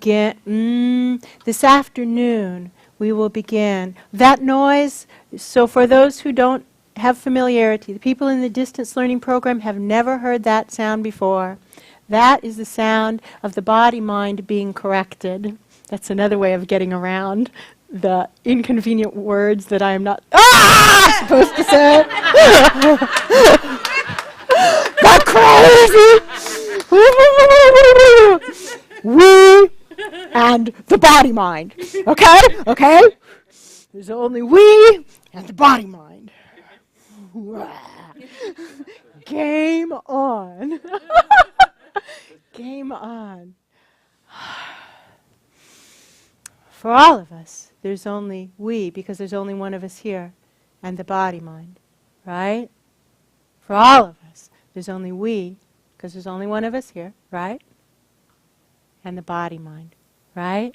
begin, this afternoon, we will begin. That noise, so for those who don't have familiarity, the people in the distance learning program have never heard that sound before. That is the sound of the body-mind being corrected. That's another way of getting around the inconvenient words that I am not supposed to say. Got crazy! We and the body-mind. Okay? Okay? There's only we and the body-mind. Game on. Game on. For all of us, there's only we, because there's only one of us here, and the body-mind. Right? For all of us, there's only we, because there's only one of us here, right? And the body-mind, right?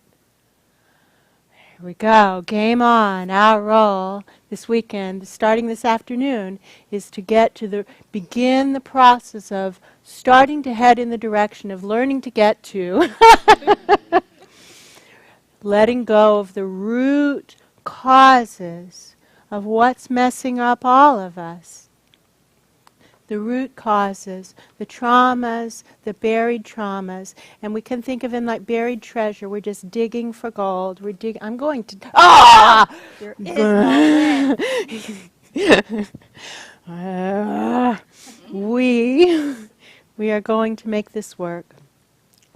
Here we go. Game on. Our role this weekend, starting this afternoon, is to begin the process of starting to head in the direction of learning to get to letting go of the root causes of what's messing up all of us. The root causes, the traumas, the buried traumas, and we can think of them like buried treasure. We're just digging for gold. I'm going to... There is no we are going to make this work.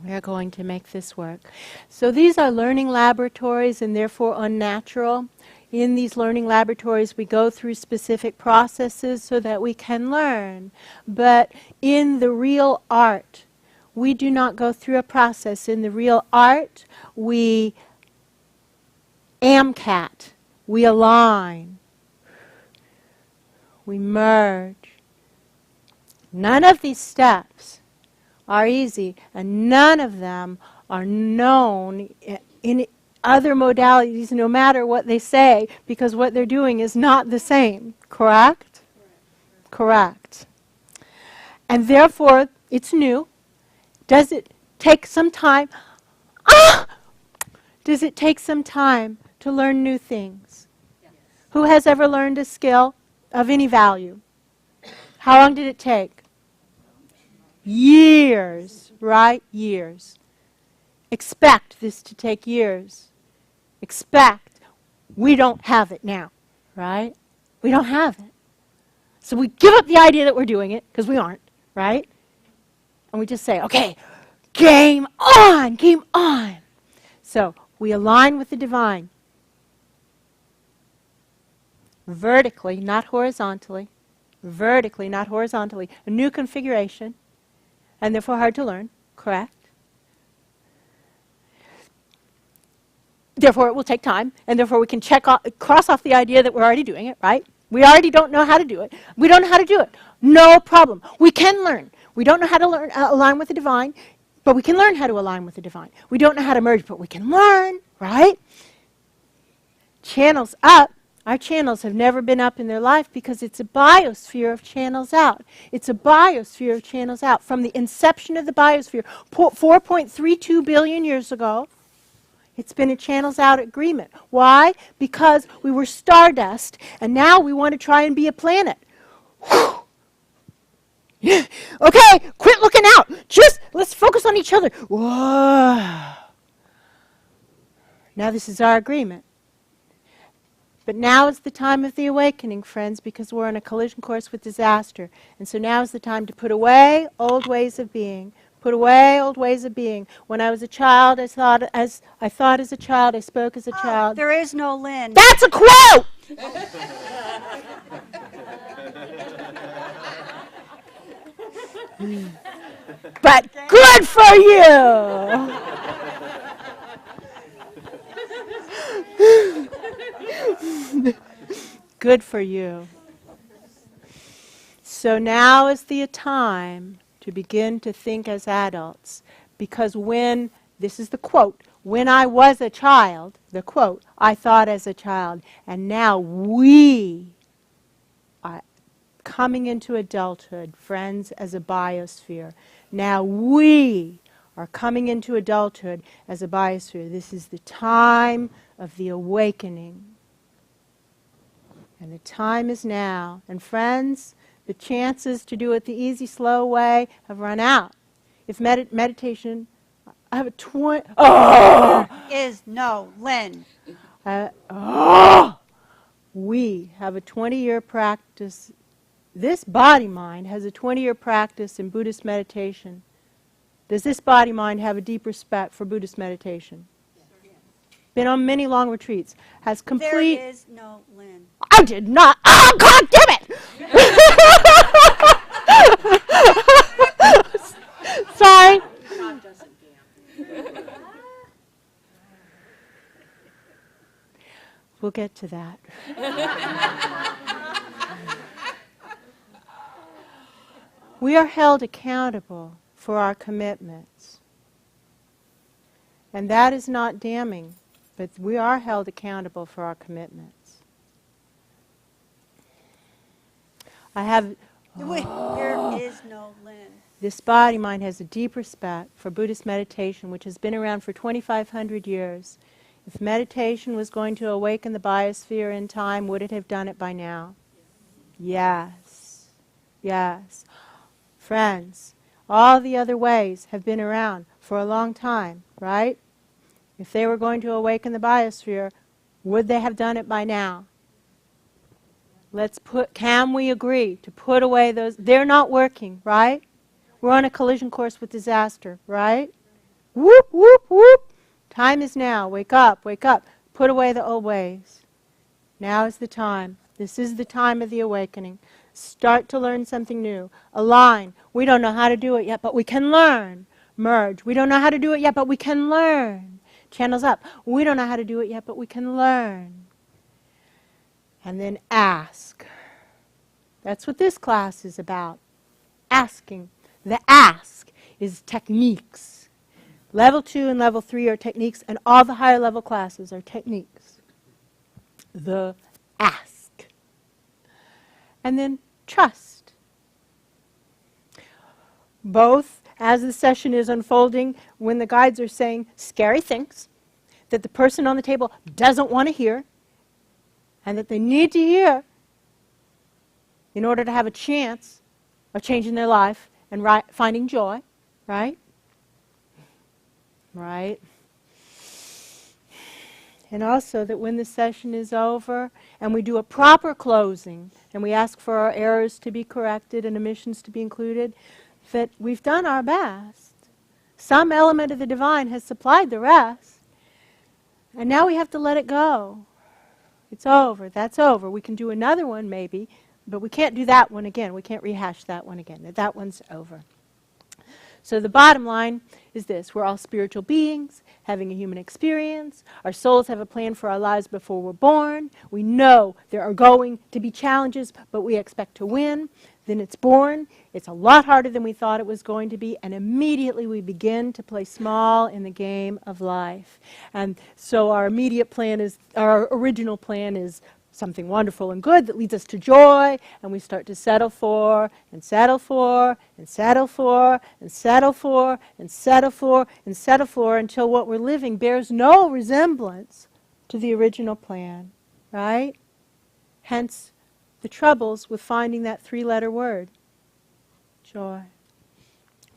We are going to make this work. So these are learning laboratories and therefore unnatural. In these learning laboratories, we go through specific processes so that we can learn. But in the real art, we do not go through a process. In the real art, we AMCAT, we align, we merge. None of these steps are easy, and none of them are known in other modalities, no matter what they say, because what they're doing is not the same. Correct? Correct. And therefore, it's new. Does it take some time? Does it take some time to learn new things? Yes. Who has ever learned a skill of any value? How long did it take? Years, right? Years. Expect this to take years. Expect. We don't have it now, right? We don't have it. So we give up the idea that we're doing it, because we aren't, right? And we just say, okay, game on, game on. So we align with the divine. Vertically, not horizontally. Vertically, not horizontally. A new configuration, and therefore hard to learn, correct? Therefore, it will take time, and therefore we can cross off the idea that we're already doing it, right? We already don't know how to do it. We don't know how to do it. No problem. We can learn. We don't know how to learn align with the divine, but we can learn how to align with the divine. We don't know how to merge, but we can learn, right? Channels up. Our channels have never been up in their life because it's a biosphere of channels out. It's a biosphere of channels out. From the inception of the biosphere, 4.32 billion years ago, it's been a channels out agreement. Why? Because we were stardust, and now we want to try and be a planet. Okay, quit looking out. Just let's focus on each other. Whoa. Now this is our agreement. But now is the time of the awakening, friends, because we're on a collision course with disaster. And so now is the time to put away old ways of being. Put away old ways of being. When I was a child, I thought as a child, I spoke as a child. There is no Lynn. That's a quote! But good for you! Good for you. So now is the time to begin to think as adults. Because this is the quote, when I was a child, the quote, I thought as a child. And now we are coming into adulthood, friends, as a biosphere. Now we are coming into adulthood as a biosphere. This is the time of the awakening. And the time is now. And friends, the chances to do it the easy, slow way have run out. If meditation, I have a 20... There is no Lynn. We have a 20-year practice. This body-mind has a 20-year practice in Buddhist meditation. Does this body-mind have a deep respect for Buddhist meditation? Been on many long retreats. Has complete... There is no Lynn. I did not... Oh, God damn it! Sorry. We'll get to that. We are held accountable for our commitments. And that is not damning, but we are held accountable for our commitments. There is no Lynn. This body-mind has a deep respect for Buddhist meditation, which has been around for 2,500 years. If meditation was going to awaken the biosphere in time, would it have done it by now? Yes. Yes. Friends, all the other ways have been around for a long time, right? If they were going to awaken the biosphere, would they have done it by now? Can we agree to put away those? They're not working, right? We're on a collision course with disaster, right? Whoop, whoop, whoop. Time is now. Wake up, wake up. Put away the old ways. Now is the time. This is the time of the awakening. Start to learn something new. Align. We don't know how to do it yet, but we can learn. Merge. We don't know how to do it yet, but we can learn. Channels up. We don't know how to do it yet, but we can learn. And then ask. That's what this class is about. Asking. The ask is techniques. Level 2 and Level 3 are techniques, and all the higher level classes are techniques. The ask. And then trust. Both, as the session is unfolding, when the guides are saying scary things that the person on the table doesn't want to hear, and that they need to hear in order to have a chance of changing their life and finding joy, right? Right? And also that when the session is over and we do a proper closing and we ask for our errors to be corrected and omissions to be included, that we've done our best. Some element of the divine has supplied the rest. And now we have to let it go. It's over. That's over. We can do another one maybe, but we can't do that one again. We can't rehash that one again. That one's over. So the bottom line is this. We're all spiritual beings having a human experience. Our souls have a plan for our lives before we're born. We know there are going to be challenges, but we expect to win. Then it's born. It's a lot harder than we thought it was going to be, and immediately we begin to play small in the game of life. And so our original plan is something wonderful and good that leads us to joy, and we start to settle for, and settle for, and settle for, and settle for, and settle for, and settle for, until what we're living bears no resemblance to the original plan, right? Hence, the troubles with finding that 3-letter word, joy.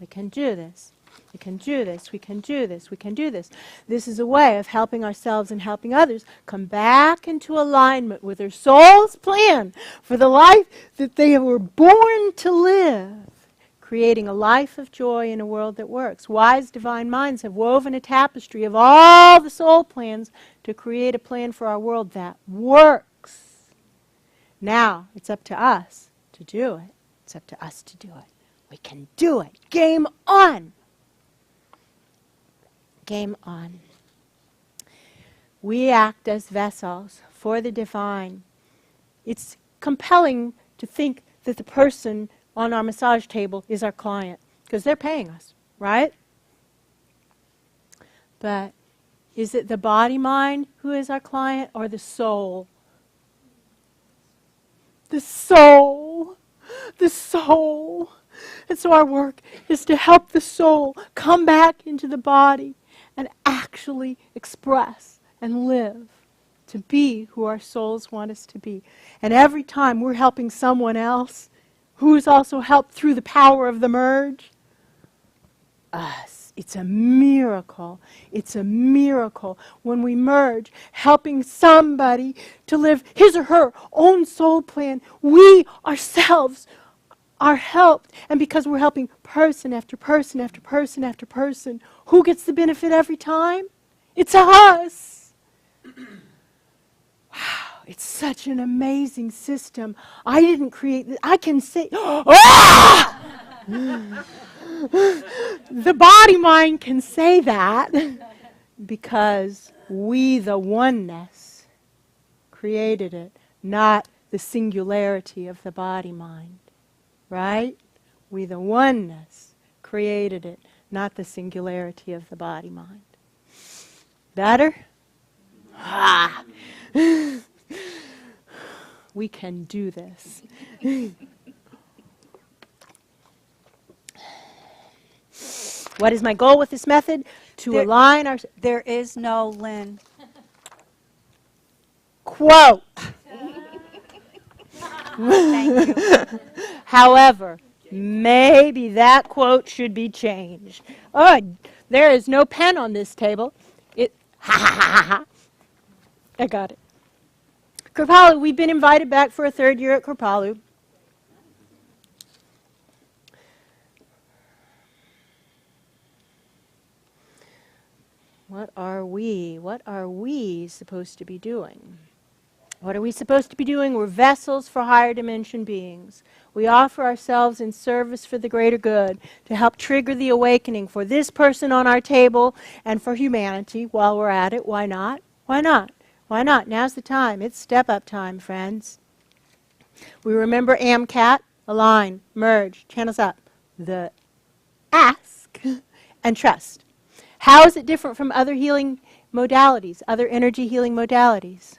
We can do this. We can do this. We can do this. We can do this. This is a way of helping ourselves and helping others come back into alignment with their soul's plan for the life that they were born to live, creating a life of joy in a world that works. Wise divine minds have woven a tapestry of all the soul plans to create a plan for our world that works. Now, it's up to us to do it. It's up to us to do it. We can do it. Game on. Game on. We act as vessels for the divine. It's compelling to think that the person on our massage table is our client, because they're paying us, right? But is it the body-mind who is our client, or the soul? The soul. The soul. And so our work is to help the soul come back into the body and actually express and live, to be who our souls want us to be. And every time we're helping someone else who is also helped through the power of the merge, us. It's a miracle. It's a miracle when we merge, helping somebody to live his or her own soul plan. We ourselves are helped. And because we're helping person after person after person after person, who gets the benefit every time? It's us. Wow, it's such an amazing system. I didn't create this. I can say, ah! The body-mind can say that because we, the oneness, created it, not the singularity of the body-mind. Right? We, the oneness, created it, not the singularity of the body-mind. Better? Ah! We can do this. What is my goal with this method? To align our... There is no Lynn. Quote. Thank you. However, maybe that quote should be changed. Oh, there is no pen on this table. Ha ha ha ha. I got it. Kripalu, we've been invited back for a third year at Kripalu. What are we supposed to be doing? What are we supposed to be doing? We're vessels for higher dimension beings. We offer ourselves in service for the greater good to help trigger the awakening for this person on our table and for humanity while we're at it. Why not? Why not? Why not? Now's the time. It's step-up time, friends. We remember AMCAT, align, merge, channels up. The ask and trust. How is it different from other healing modalities, other energy healing modalities?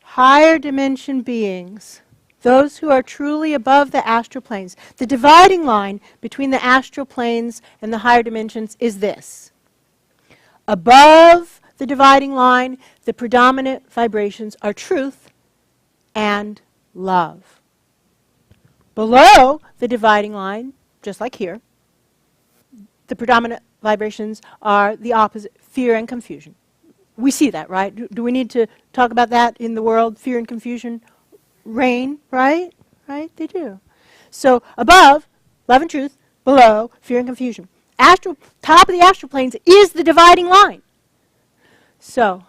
Higher dimension beings, those who are truly above the astral planes. The dividing line between the astral planes and the higher dimensions is this. Above the dividing line, the predominant vibrations are truth and love. Below the dividing line, just like here, the predominant vibrations are the opposite, fear and confusion. We see that, right? Do we need to talk about that in the world? Fear and confusion reign, right? Right? They do. So above, love and truth. Below, fear and confusion. Astral, top of the astral planes is the dividing line. So,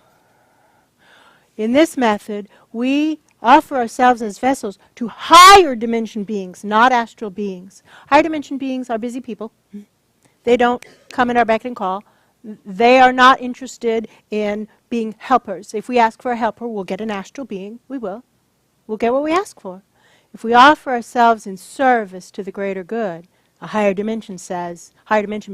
in this method, we offer ourselves as vessels to higher dimension beings, not astral beings. Higher dimension beings are busy people. They don't come in our beck and call. They are not interested in being helpers. If we ask for a helper, we'll get an astral being. We will. We'll get what we ask for. If we offer ourselves in service to the greater good, a higher dimension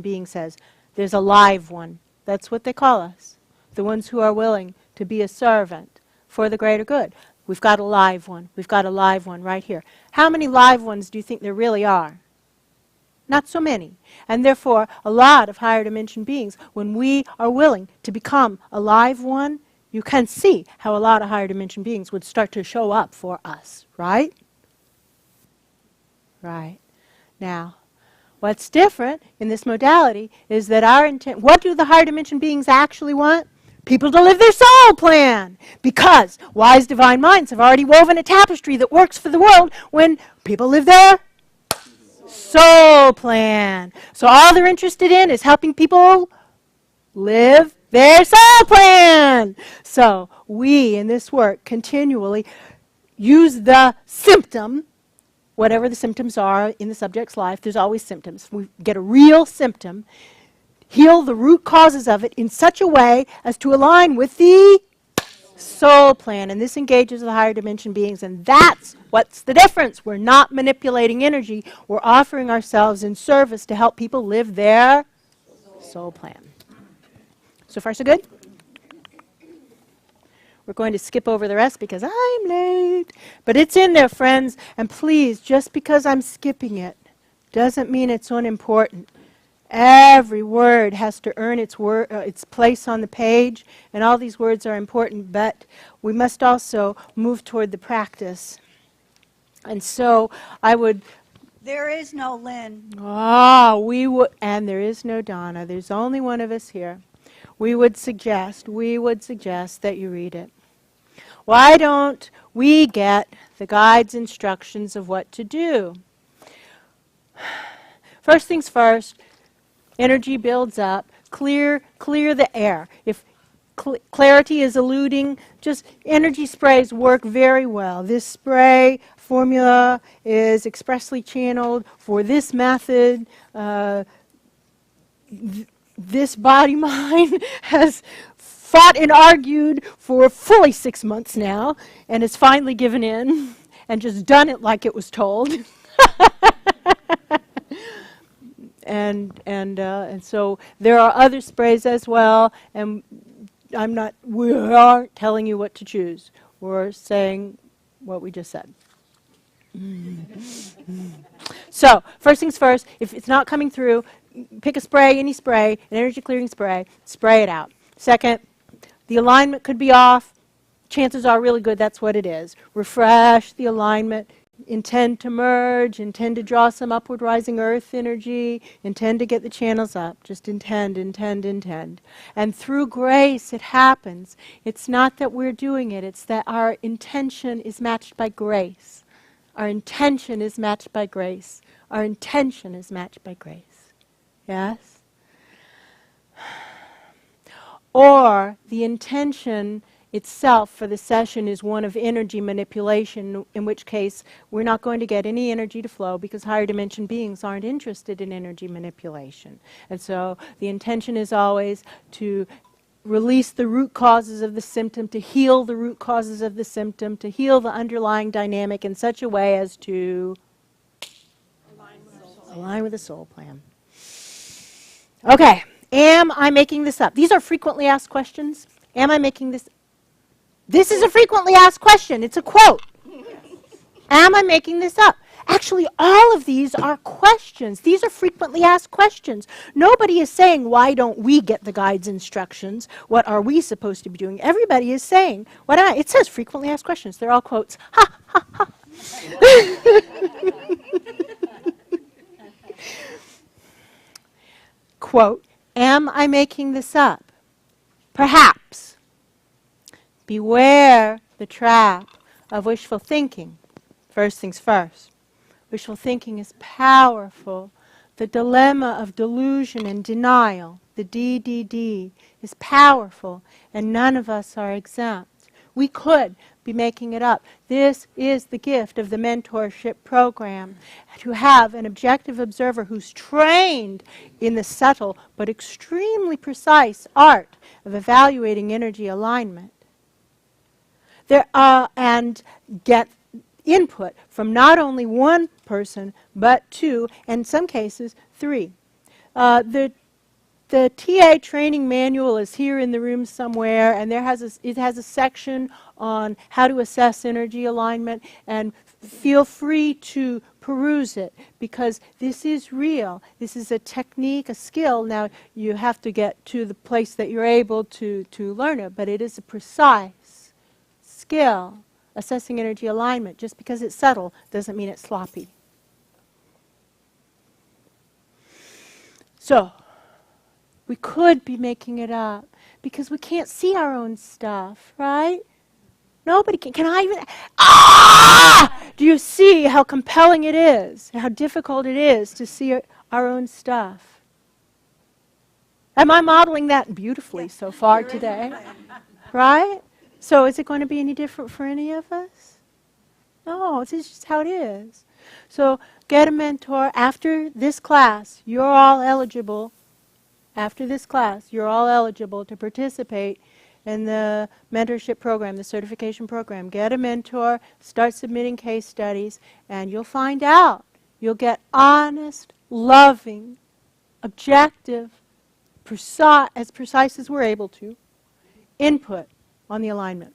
being says, there's a live one. That's what they call us. The ones who are willing to be a servant for the greater good. We've got a live one. We've got a live one right here. How many live ones do you think there really are? Not so many. And therefore, a lot of higher dimension beings, when we are willing to become a live one, you can see how a lot of higher dimension beings would start to show up for us, right? Right. Now, what's different in this modality is that our intent, what do the higher dimension beings actually want? People to live their soul plan. Because wise divine minds have already woven a tapestry that works for the world when people live their soul plan. So all they're interested in is helping people live their soul plan. So we in this work continually use the symptom, whatever the symptoms are in the subject's life. There's always symptoms. We get a real symptom, heal the root causes of it in such a way as to align with the soul plan. And this engages the higher dimension beings, and that's what's the difference. We're not manipulating energy. We're offering ourselves in service to help people live their soul plan. So far, so good? We're going to skip over the rest because I'm late. But it's in there, friends. And please, just because I'm skipping it doesn't mean it's unimportant. Every word has to earn its place on the page, and all these words are important, but we must also move toward the practice. And so I would... There is no Lynn. And there is no Donna. There's only one of us here. We would suggest that you read it. Why don't we get the guide's instructions of what to do? First things first, energy builds up. Clear the air. If clarity is eluding, just energy sprays work very well. This spray formula is expressly channeled for this method. This body mind has fought and argued for fully 6 months now and has finally given in and just done it like it was told. And so there are other sprays as well, and we aren't telling you what to choose. We're saying what we just said. So, first things first, if it's not coming through, pick a spray, any spray, an energy clearing spray it out. Second, the alignment could be off. Chances are really good that's what it is. Refresh the alignment. Intend to merge, intend to draw some upward rising earth energy, intend to get the channels up. Just intend. And through grace it happens. It's not that we're doing it, it's that our intention is matched by grace. Our intention is matched by grace. Our intention is matched by grace. Yes? Or the intention itself for the session is one of energy manipulation, in which case we're not going to get any energy to flow because higher dimension beings aren't interested in energy manipulation. And so the intention is always to release the root causes of the symptom, to heal the root causes of the symptom, to heal the underlying dynamic in such a way as to align with the soul plan. Okay, am I making this up? These are frequently asked questions. Am I making this? This is a frequently asked question. It's a quote. Am I making this up? Actually, all of these are questions. These are frequently asked questions. Nobody is saying, why don't we get the guide's instructions? What are we supposed to be doing? Everybody is saying, it says frequently asked questions. They're all quotes. Ha, ha, ha. Quote, am I making this up? Perhaps. Beware the trap of wishful thinking. First things first. Wishful thinking is powerful. The dilemma of delusion and denial, the DDD, is powerful, and none of us are exempt. We could be making it up. This is the gift of the mentorship program, to have an objective observer who's trained in the subtle but extremely precise art of evaluating energy alignment. And get input from not only one person, but two, and in some cases, three. The TA training manual is here in the room somewhere, and it has a section on how to assess energy alignment, and feel free to peruse it, because this is real. This is a technique, a skill. Now, you have to get to the place that you're able to learn it, but it is a precise skill, assessing energy alignment. Just because it's subtle doesn't mean it's sloppy. So, we could be making it up because we can't see our own stuff, right? Nobody can. Can I even? Do you see how compelling it is, how difficult it is to see our own stuff? Am I modeling that beautifully so far today? Right? So is it going to be any different for any of us? No, this is just how it is. So get a mentor. After this class, you're all eligible. After this class, you're all eligible to participate in the mentorship program, the certification program. Get a mentor, start submitting case studies, and you'll find out. You'll get honest, loving, objective, as precise as we're able to, input on the alignment.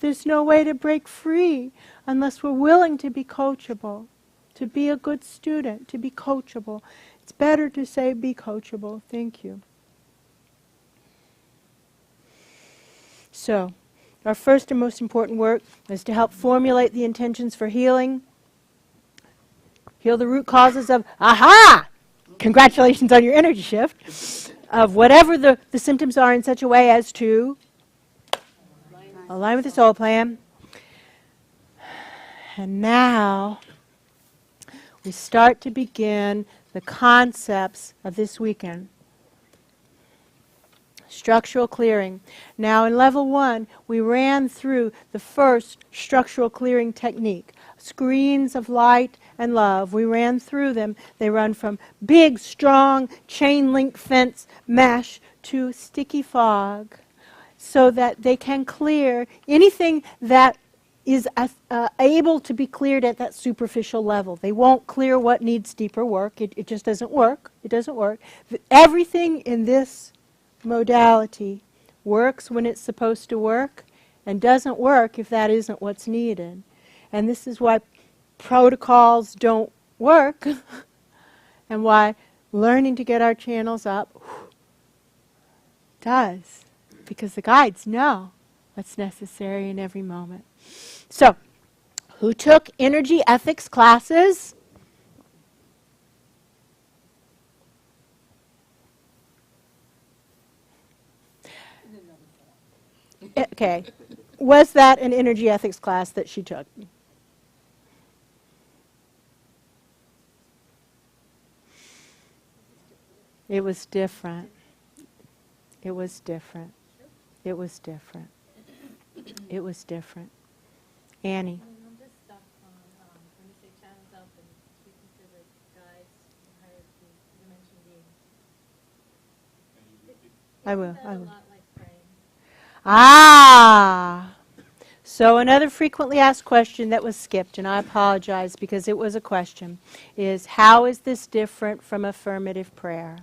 There's no way to break free unless we're willing to be coachable, to be a good student, to be coachable. It's better to say be coachable. Thank you. So, our first and most important work is to help formulate the intentions for healing. Heal the root causes of, aha! Congratulations on your energy shift. Of whatever the symptoms are in such a way as to align with the soul plan. And now we start to begin the concepts of this weekend. Structural clearing. Now in level 1, we ran through the first structural clearing technique. Screens of light and love. We ran through them. They run from big, strong, chain link fence mesh to sticky fog so that they can clear anything that is able to be cleared at that superficial level. They won't clear what needs deeper work. It just doesn't work. It doesn't work. Everything in this modality works when it's supposed to work and doesn't work if that isn't what's needed. And this is why protocols don't work and why learning to get our channels up does. Because the guides know what's necessary in every moment. So, who took energy ethics classes? Okay. Was that an energy ethics class that she took? It was different. It was different. It was different. It was different. Annie. I'm just stuck on when you say channels up and speaking to the guides and higher dimension beings. I will. Isn't that a lot like praying? Ah! So another frequently asked question that was skipped, and I apologize because it was a question, is how is this different from affirmative prayer?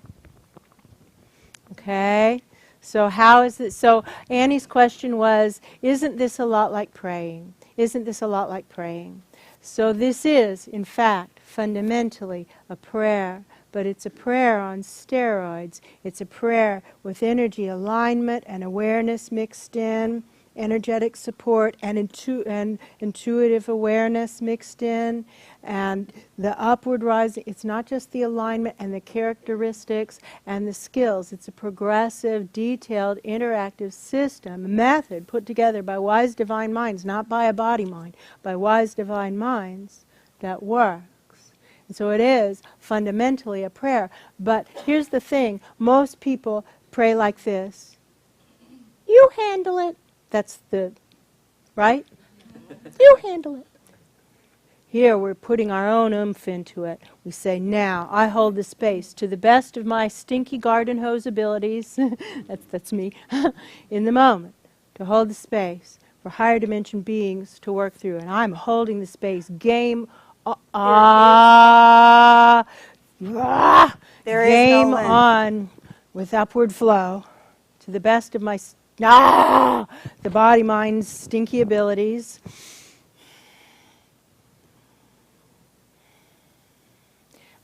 Okay? So how is it? So Annie's question was, isn't this a lot like praying? Isn't this a lot like praying? So this is, in fact, fundamentally a prayer, but it's a prayer on steroids. It's a prayer with energy alignment and awareness mixed in, energetic support and intuitive awareness mixed in, and the upward rising. It's not just the alignment and the characteristics and the skills. It's a progressive, detailed, interactive system, method put together by wise divine minds, not by a body mind, by wise divine minds that works. And so it is fundamentally a prayer. But here's the thing. Most people pray like this. You handle it. That's the, right? You handle it. Here we're putting our own oomph into it. We say, now I hold the space to the best of my stinky garden hose abilities, that's me, in the moment, to hold the space for higher dimension beings to work through. And I'm holding the space. Game game on with upward flow to the best of my the body mind's stinky abilities.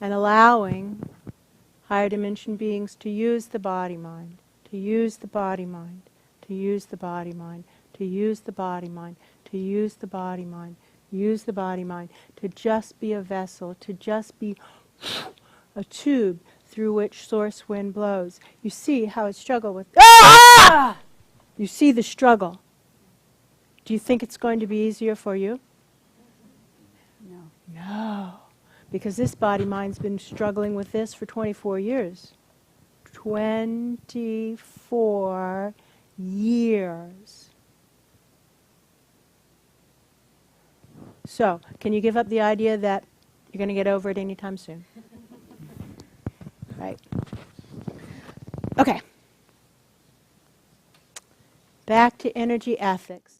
And allowing higher dimension beings to use the body mind, to use the body mind, to use the body mind, to use the body mind, to use the body mind, use the body mind, to just be a vessel, to just be a tube through which source wind blows. You see how I struggle with... Ah! You see the struggle. Do you think it's going to be easier for you? No. No. Because this body mind's been struggling with this for 24 years. 24 years. So, can you give up the idea that you're going to get over it anytime soon? Right. Okay. Back to energy ethics.